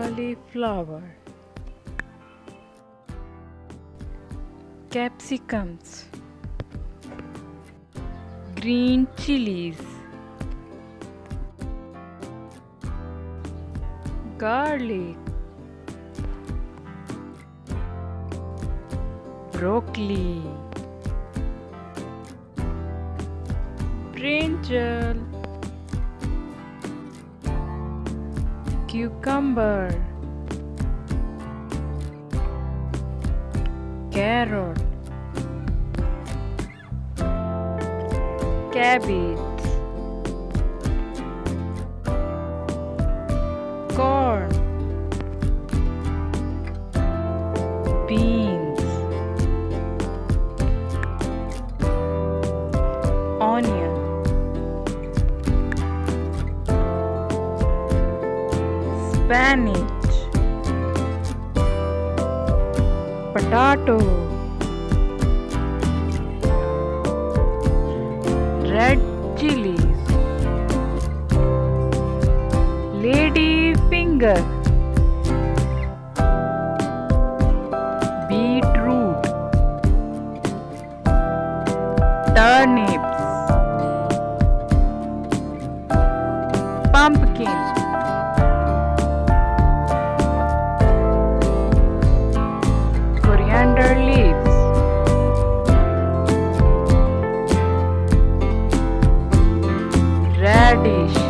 cauliflower, capsicums, green chilies, garlic, broccoli, brinjal, cucumber, carrot, cabbage, corn, beans, onion, spinach, potato, red chilies, lady finger, beetroot, turnips, pumpkin, coriander leaves, radish,